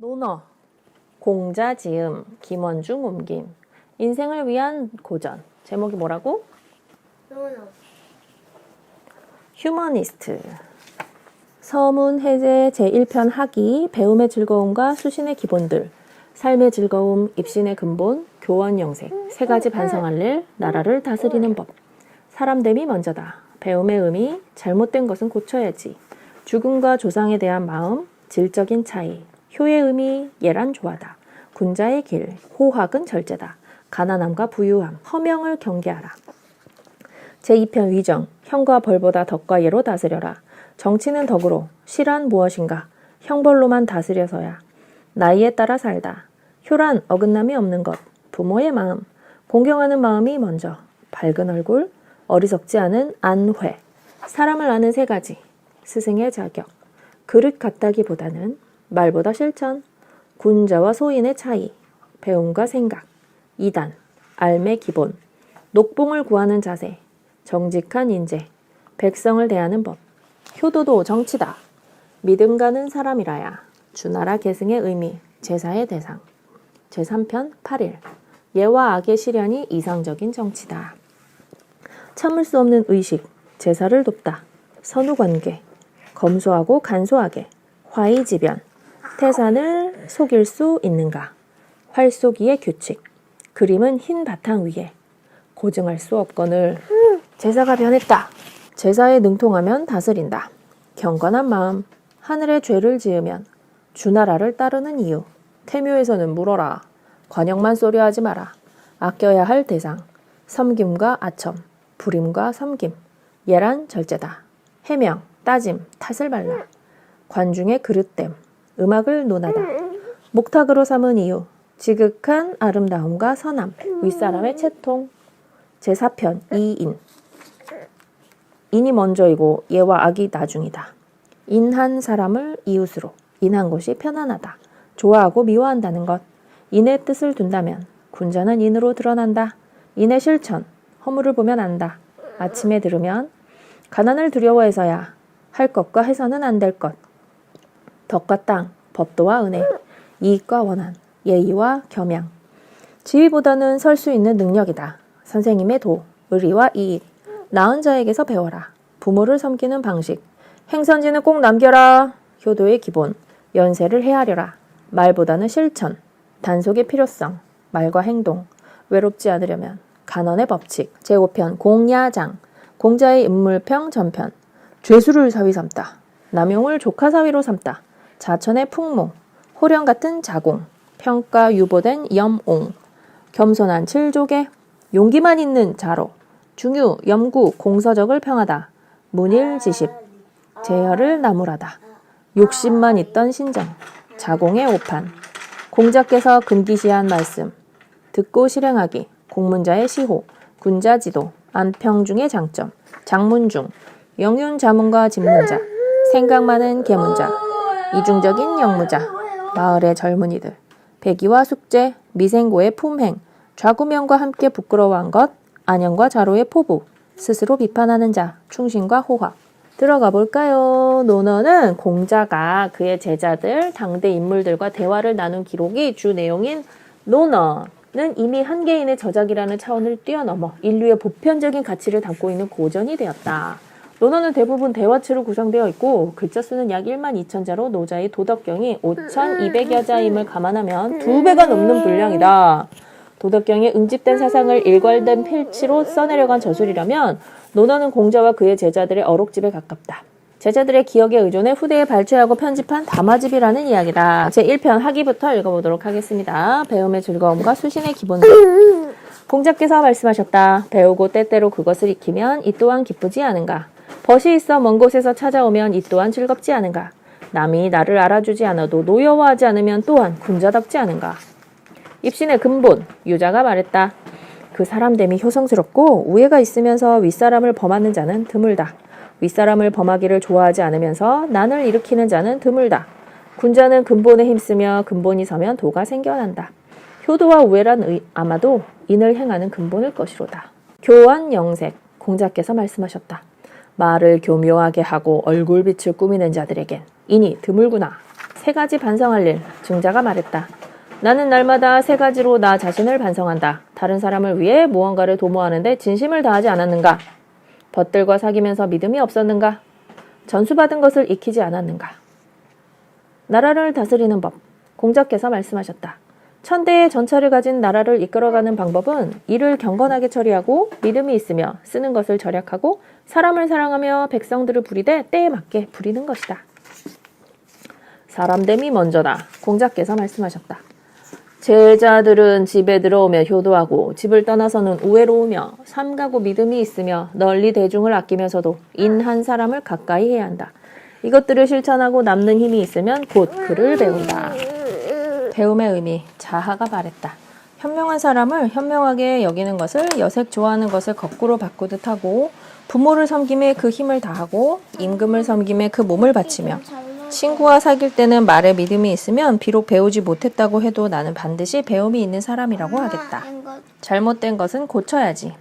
논어, 공자지음, 김원중 옮김, 인생을 위한 고전. 제목이 뭐라고? 논어. 휴머니스트. 서문해제 제1편 하기, 배움의 즐거움과 수신의 기본들, 삶의 즐거움, 입신의 근본, 교원 영색, 세 가지 반성할 일, 나라를 다스리는 법. 사람됨이 먼저다. 배움의 의미, 잘못된 것은 고쳐야지. 죽음과 조상에 대한 마음, 질적인 차이. 효의 의미, 예란 조화다. 군자의 길, 호학은 절제다. 가난함과 부유함, 허명을 경계하라. 제2편 위정, 형과 벌보다 덕과 예로 다스려라. 정치는 덕으로, 실한 무엇인가? 형벌로만 다스려서야. 나이에 따라 살다. 효란 어긋남이 없는 것, 부모의 마음, 공경하는 마음이 먼저. 밝은 얼굴, 어리석지 않은 안회, 사람을 아는 세 가지, 스승의 자격, 그릇 같다기보다는 말보다 실천, 군자와 소인의 차이, 배움과 생각, 이단, 알매 기본, 녹봉을 구하는 자세, 정직한 인재, 백성을 대하는 법, 효도도 정치다. 믿음 가는 사람이라야. 주나라 계승의 의미, 제사의 대상. 제3편 8일. 예와 악의 실현이 이상적인 정치다. 참을 수 없는 의식, 제사를 돕다. 선후관계, 검소하고 간소하게, 화의지변, 태산을 속일 수 있는가. 활쏘기의 규칙, 그림은 흰 바탕 위에, 고증할 수 없거늘. 제사가 변했다. 제사에 능통하면 다스린다. 경건한 마음, 하늘에 죄를 지으면 주나라를 따르는 이유. 태묘에서는 물어라. 관역만 쏘려하지 마라. 아껴야 할 대상, 섬김과 아첨, 불임과 섬김, 예란 절제다. 해명, 따짐, 탓을 말라. 관중의 그릇됨, 음악을 논하다. 목탁으로 삼은 이유, 지극한 아름다움과 선함, 윗사람의 채통. 제4편 2인. 인이 먼저이고 예와 악이 나중이다. 인한 사람을 이웃으로, 인한 것이 편안하다. 좋아하고 미워한다는 것. 인의 뜻을 둔다면 군자는 인으로 드러난다. 인의 실천, 허물을 보면 안다. 아침에 들으면 가난을 두려워해서야 할 것과 해서는 안 될 것. 덕과 땅, 법도와 은혜, 이익과 원한, 예의와 겸양. 지위보다는 설 수 있는 능력이다. 선생님의 도, 의리와 이익, 나은 자에게서 배워라. 부모를 섬기는 방식, 행선지는 꼭 남겨라. 효도의 기본, 연세를 헤아려라. 말보다는 실천, 단속의 필요성, 말과 행동, 외롭지 않으려면 간언의 법칙. 제5편 공야장, 공자의 인물평 전편, 죄수를 사위 삼다. 남용을 조카 사위로 삼다. 자천의 풍모, 호령 같은 자공, 평가 유보된 염옹, 겸손한 칠족에, 용기만 있는 자로, 중유, 염구, 공서적을 평하다. 문일지십, 제혈을 나무라다. 욕심만 있던 신정, 자공의 오판, 공자께서 금기시한 말씀, 듣고 실행하기, 공문자의 시호, 군자지도, 안평중의 장점, 장문중, 영윤자문과 집문자, 생각 많은 계문자, 이중적인 영무자, 마을의 젊은이들, 배기와 숙제, 미생고의 품행, 좌구명과 함께 부끄러워한 것, 안영과 자로의 포부, 스스로 비판하는 자, 충신과 호화. 들어가 볼까요? 논어는 공자가 그의 제자들, 당대 인물들과 대화를 나눈 기록이 주 내용인 논어는 이미 한 개인의 저작이라는 차원을 뛰어넘어 인류의 보편적인 가치를 담고 있는 고전이 되었다. 논어는 대부분 대화체로 구성되어 있고 글자 수는 약 12,000자로 노자의 도덕경이 5,200여 자임을 감안하면 2배가 넘는 분량이다. 도덕경에 응집된 사상을 일괄된 필치로 써내려간 저술이라면 논어는 공자와 그의 제자들의 어록집에 가깝다. 제자들의 기억에 의존해 후대에 발췌하고 편집한 담화집이라는 이야기다. 제1편 하기부터 읽어보도록 하겠습니다. 배움의 즐거움과 수신의 기본들. 공자께서 말씀하셨다. 배우고 때때로 그것을 익히면 이 또한 기쁘지 않은가. 벗이 있어 먼 곳에서 찾아오면 이 또한 즐겁지 않은가. 남이 나를 알아주지 않아도 노여워하지 않으면 또한 군자답지 않은가. 입신의 근본, 유자가 말했다. 그 사람됨이 효성스럽고 우애가 있으면서 윗사람을 범하는 자는 드물다. 윗사람을 범하기를 좋아하지 않으면서 난을 일으키는 자는 드물다. 군자는 근본에 힘쓰며 근본이 서면 도가 생겨난다. 효도와 우애란 아마도 인을 행하는 근본일 것이로다. 교원 영색, 공자께서 말씀하셨다. 말을 교묘하게 하고 얼굴빛을 꾸미는 자들에겐 인이 드물구나. 세 가지 반성할 일. 증자가 말했다. 나는 날마다 세 가지로 나 자신을 반성한다. 다른 사람을 위해 무언가를 도모하는데 진심을 다하지 않았는가? 벗들과 사귀면서 믿음이 없었는가? 전수받은 것을 익히지 않았는가? 나라를 다스리는 법. 공자께서 말씀하셨다. 천대의 전차를 가진 나라를 이끌어가는 방법은 일을 경건하게 처리하고 믿음이 있으며 쓰는 것을 절약하고 사람을 사랑하며 백성들을 부리되 때에 맞게 부리는 것이다. 사람됨이 먼저다. 공자께서 말씀하셨다. 제자들은 집에 들어오며 효도하고 집을 떠나서는 우애로우며 삼가고 믿음이 있으며 널리 대중을 아끼면서도 인 한 사람을 가까이 해야 한다. 이것들을 실천하고 남는 힘이 있으면 곧 글을 배운다. 배움의 의미. 자하가 말했다. 현명한 사람을 현명하게 여기는 것을 여색 좋아하는 것을 거꾸로 바꾸듯 하고 부모를 섬김에 그 힘을 다하고 임금을 섬김에 그 몸을 바치며 친구와 사귈 때는 말에 믿음이 있으면 비록 배우지 못했다고 해도 나는 반드시 배움이 있는 사람이라고 하겠다. 잘못된 것은 고쳐야지.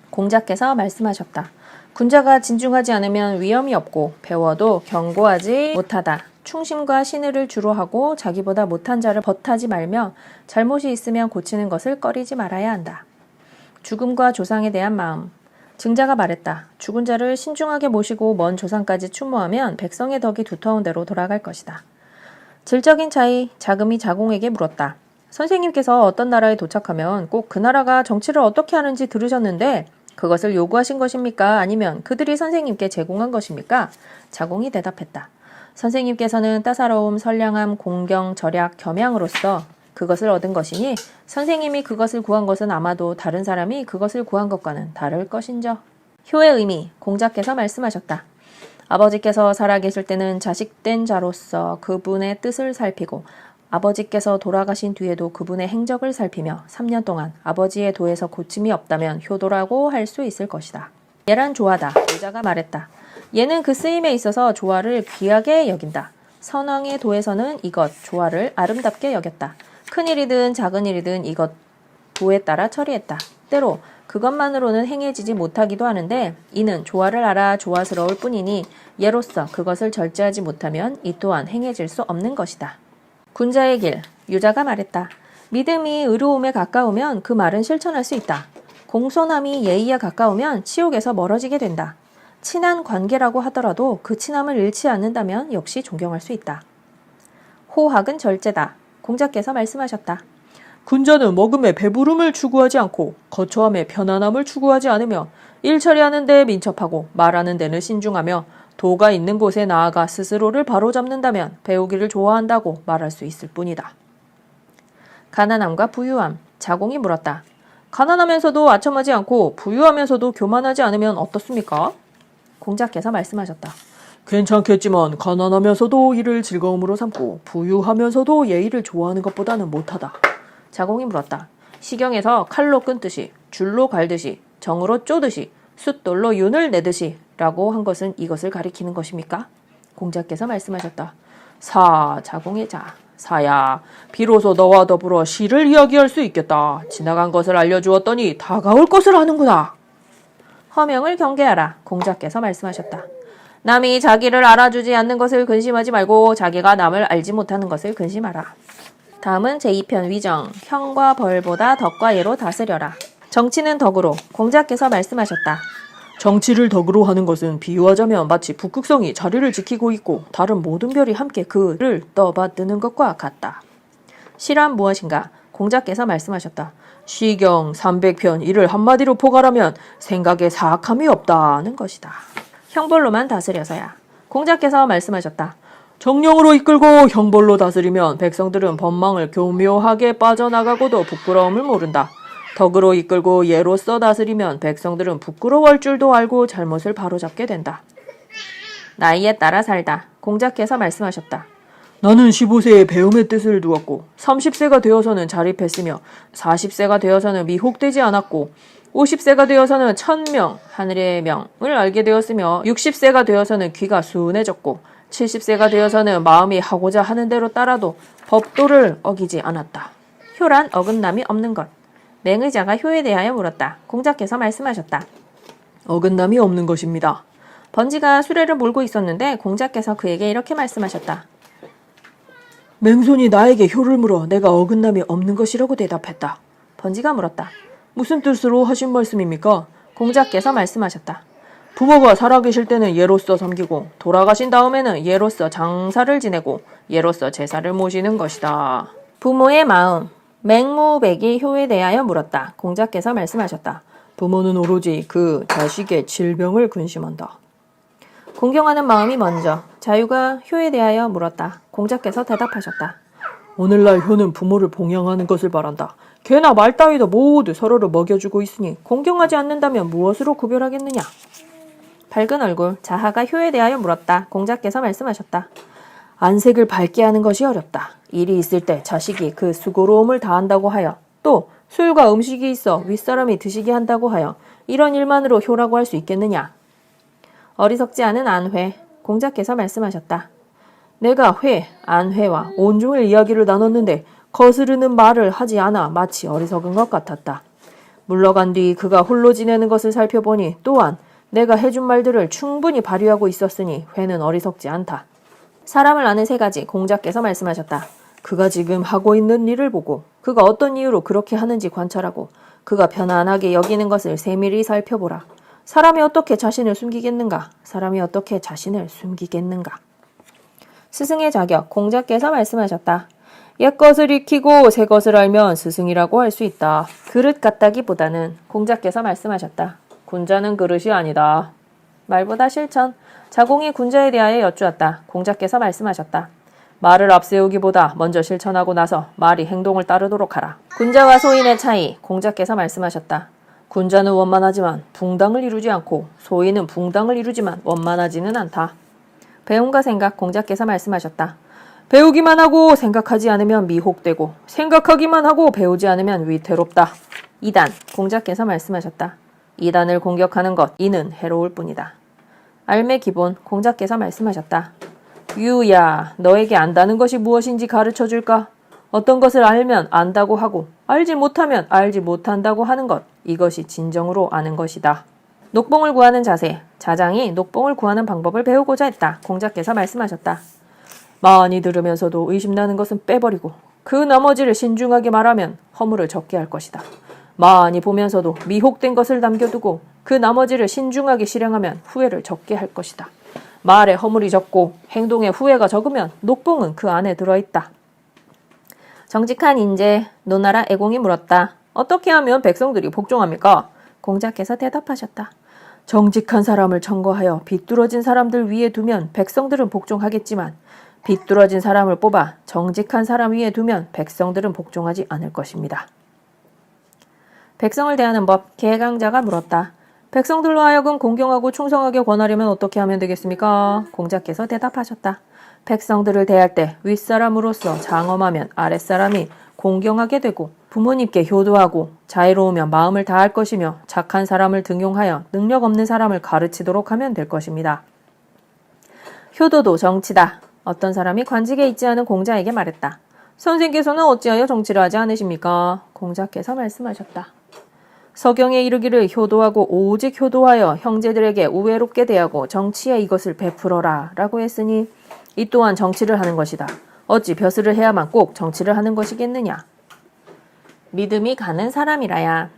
공자께서 말씀하셨다. 군자가 진중하지 않으면 위험이 없고 배워도 경고하지 못하다. 충심과 신의를 주로 하고 자기보다 못한 자를 벗하지 말며 잘못이 있으면 고치는 것을 꺼리지 말아야 한다. 죽음과 조상에 대한 마음. 증자가 말했다. 죽은 자를 신중하게 모시고 먼 조상까지 추모하면 백성의 덕이 두터운 대로 돌아갈 것이다. 질적인 차이. 자금이 자공에게 물었다. 선생님께서 어떤 나라에 도착하면 꼭 그 나라가 정치를 어떻게 하는지 들으셨는데 그것을 요구하신 것입니까? 아니면 그들이 선생님께 제공한 것입니까? 자공이 대답했다. 선생님께서는 따사로움, 선량함, 공경, 절약, 겸양으로써 그것을 얻은 것이니 선생님이 그것을 구한 것은 아마도 다른 사람이 그것을 구한 것과는 다를 것인저. 효의 의미. 공자께서 말씀하셨다. 아버지께서 살아계실 때는 자식된 자로서 그분의 뜻을 살피고 아버지께서 돌아가신 뒤에도 그분의 행적을 살피며 3년 동안 아버지의 도에서 고침이 없다면 효도라고 할 수 있을 것이다. 얘란 조화다. 여자가 말했다. 얘는 그 쓰임에 있어서 조화를 귀하게 여긴다. 선왕의 도에서는 이것 조화를 아름답게 여겼다. 큰일이든 작은 일이든 이것 도에 따라 처리했다. 때로 그것만으로는 행해지지 못하기도 하는데 이는 조화를 알아 조화스러울 뿐이니 예로서 그것을 절제하지 못하면 이 또한 행해질 수 없는 것이다. 군자의 길. 유자가 말했다. 믿음이 의로움에 가까우면 그 말은 실천할 수 있다. 공손함이 예의에 가까우면 치욕에서 멀어지게 된다. 친한 관계라고 하더라도 그 친함을 잃지 않는다면 역시 존경할 수 있다. 호학은 절제다. 공자께서 말씀하셨다. 군자는 먹음에 배부름을 추구하지 않고 거처함에 편안함을 추구하지 않으며 일 처리하는 데에 민첩하고 말하는 데는 신중하며 도가 있는 곳에 나아가 스스로를 바로잡는다면 배우기를 좋아한다고 말할 수 있을 뿐이다. 가난함과 부유함. 자공이 물었다. 가난하면서도 아첨하지 않고 부유하면서도 교만하지 않으면 어떻습니까? 공자께서 말씀하셨다. 괜찮겠지만 가난하면서도 이를 즐거움으로 삼고 부유하면서도 예의를 좋아하는 것보다는 못하다. 자공이 물었다. 시경에서 칼로 끊듯이 줄로 갈듯이 정으로 쪼듯이 숫돌로 윤을 내듯이 라고 한 것은 이것을 가리키는 것입니까? 공자께서 말씀하셨다. 자공의 자. 사야, 비로소 너와 더불어 시를 이야기할 수 있겠다. 지나간 것을 알려주었더니 다가올 것을 아는구나. 허명을 경계하라. 공자께서 말씀하셨다. 남이 자기를 알아주지 않는 것을 근심하지 말고 자기가 남을 알지 못하는 것을 근심하라. 다음은 제2편 위정. 형과 벌보다 덕과 예로 다스려라. 정치는 덕으로. 공자께서 말씀하셨다. 정치를 덕으로 하는 것은 비유하자면 마치 북극성이 자리를 지키고 있고 다른 모든 별이 함께 그를 떠받드는 것과 같다. 시란 무엇인가? 공자께서 말씀하셨다. 시경 300편 이를 한마디로 포괄하면 생각에 사악함이 없다는 것이다. 형벌로만 다스려서야. 공자께서 말씀하셨다. 정령으로 이끌고 형벌로 다스리면 백성들은 법망을 교묘하게 빠져나가고도 부끄러움을 모른다. 덕으로 이끌고 예로써 다스리면 백성들은 부끄러워할 줄도 알고 잘못을 바로잡게 된다. 나이에 따라 살다. 공자께서 말씀하셨다. 나는 15세에 배움의 뜻을 두었고 30세가 되어서는 자립했으며 40세가 되어서는 미혹되지 않았고 50세가 되어서는 천명, 하늘의 명을 알게 되었으며 60세가 되어서는 귀가 순해졌고 70세가 되어서는 마음이 하고자 하는 대로 따라도 법도를 어기지 않았다. 효란 어긋남이 없는 것. 맹의자가 효에 대하여 물었다. 공자께서 말씀하셨다. 어긋남이 없는 것입니다. 번지가 수레를 몰고 있었는데 공자께서 그에게 이렇게 말씀하셨다. 맹손이 나에게 효를 물어 내가 어긋남이 없는 것이라고 대답했다. 번지가 물었다. 무슨 뜻으로 하신 말씀입니까? 공자께서 말씀하셨다. 부모가 살아계실 때는 예로서 섬기고 돌아가신 다음에는 예로서 장사를 지내고 예로서 제사를 모시는 것이다. 부모의 마음, 맹모백이 효에 대하여 물었다. 공자께서 말씀하셨다. 부모는 오로지 그 자식의 질병을 근심한다. 공경하는 마음이 먼저, 자유가 효에 대하여 물었다. 공자께서 대답하셨다. 오늘날 효는 부모를 봉양하는 것을 바란다. 개나 말 따위도 모두 서로를 먹여주고 있으니 공경하지 않는다면 무엇으로 구별하겠느냐? 밝은 얼굴, 자하가 효에 대하여 물었다. 공자께서 말씀하셨다. 안색을 밝게 하는 것이 어렵다. 일이 있을 때 자식이 그 수고로움을 다한다고 하여 또 술과 음식이 있어 윗사람이 드시게 한다고 하여 이런 일만으로 효라고 할 수 있겠느냐? 어리석지 않은 안회, 공자께서 말씀하셨다. 내가 회, 안회와 온종일 이야기를 나눴는데 거스르는 말을 하지 않아 마치 어리석은 것 같았다. 물러간 뒤 그가 홀로 지내는 것을 살펴보니 또한 내가 해준 말들을 충분히 발휘하고 있었으니 회는 어리석지 않다. 사람을 아는 세 가지, 공자께서 말씀하셨다. 그가 지금 하고 있는 일을 보고 그가 어떤 이유로 그렇게 하는지 관찰하고 그가 편안하게 여기는 것을 세밀히 살펴보라. 사람이 어떻게 자신을 숨기겠는가? 사람이 어떻게 자신을 숨기겠는가? 스승의 자격, 공자께서 말씀하셨다. 옛것을 익히고 새것을 알면 스승이라고 할 수 있다. 그릇 같다기보다는 공자께서 말씀하셨다. 군자는 그릇이 아니다. 말보다 실천, 자공이 군자에 대하여 여쭈었다. 공자께서 말씀하셨다. 말을 앞세우기보다 먼저 실천하고 나서 말이 행동을 따르도록 하라. 군자와 소인의 차이, 공자께서 말씀하셨다. 군자는 원만하지만 붕당을 이루지 않고 소인은 붕당을 이루지만 원만하지는 않다. 배움과 생각, 공자께서 말씀하셨다. 배우기만 하고 생각하지 않으면 미혹되고 생각하기만 하고 배우지 않으면 위태롭다. 이단, 공자께서 말씀하셨다. 이단을 공격하는 것, 이는 해로울 뿐이다. 알매 기본, 공자께서 말씀하셨다. 유야, 너에게 안다는 것이 무엇인지 가르쳐 줄까? 어떤 것을 알면 안다고 하고 알지 못하면 알지 못한다고 하는 것, 이것이 진정으로 아는 것이다. 녹봉을 구하는 자세, 자장이 녹봉을 구하는 방법을 배우고자 했다. 공자께서 말씀하셨다. 많이 들으면서도 의심나는 것은 빼버리고 그 나머지를 신중하게 말하면 허물을 적게 할 것이다. 많이 보면서도 미혹된 것을 남겨두고 그 나머지를 신중하게 실행하면 후회를 적게 할 것이다. 말에 허물이 적고 행동에 후회가 적으면 녹봉은 그 안에 들어있다. 정직한 인재, 노나라 애공이 물었다. 어떻게 하면 백성들이 복종합니까? 공자께서 대답하셨다. 정직한 사람을 청거하여 비뚤어진 사람들 위에 두면 백성들은 복종하겠지만 비뚤어진 사람을 뽑아 정직한 사람 위에 두면 백성들은 복종하지 않을 것입니다. 백성을 대하는 법, 계강자가 물었다. 백성들로 하여금 공경하고 충성하게 권하려면 어떻게 하면 되겠습니까? 공자께서 대답하셨다. 백성들을 대할 때 윗사람으로서 장엄하면 아랫사람이 공경하게 되고 부모님께 효도하고 자애로우면 마음을 다할 것이며 착한 사람을 등용하여 능력 없는 사람을 가르치도록 하면 될 것입니다. 효도도 정치다. 어떤 사람이 관직에 있지 않은 공자에게 말했다. 선생께서는 어찌하여 정치를 하지 않으십니까? 공자께서 말씀하셨다. 서경에 이르기를 효도하고 오직 효도하여 형제들에게 우애롭게 대하고 정치에 이것을 베풀어라 라고 했으니 이 또한 정치를 하는 것이다. 어찌 벼슬을 해야만 꼭 정치를 하는 것이겠느냐. 믿음이 가는 사람이라야.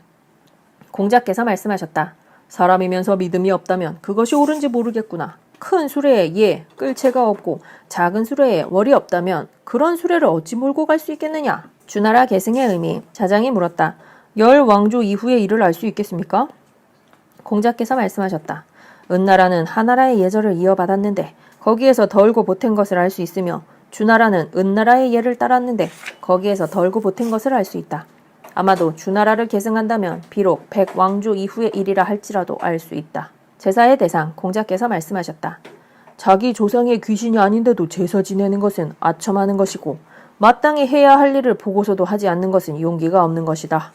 공자께서 말씀하셨다. 사람이면서 믿음이 없다면 그것이 옳은지 모르겠구나. 큰 수레에 끌채가 없고 작은 수레에 월이 없다면 그런 수레를 어찌 몰고 갈 수 있겠느냐. 주나라 계승의 의미, 자장이 물었다. 열 왕조 이후의 일을 알 수 있겠습니까? 공자께서 말씀하셨다. 은나라는 하나라의 예절을 이어받았는데 거기에서 덜고 보탠 것을 알 수 있으며 주나라는 은나라의 예를 따랐는데 거기에서 덜고 보탠 것을 알 수 있다. 아마도 주나라를 계승한다면 비록 백왕조 이후의 일이라 할지라도 알 수 있다. 제사의 대상, 공자께서 말씀하셨다. 자기 조상의 귀신이 아닌데도 제사 지내는 것은 아첨하는 것이고 마땅히 해야 할 일을 보고서도 하지 않는 것은 용기가 없는 것이다.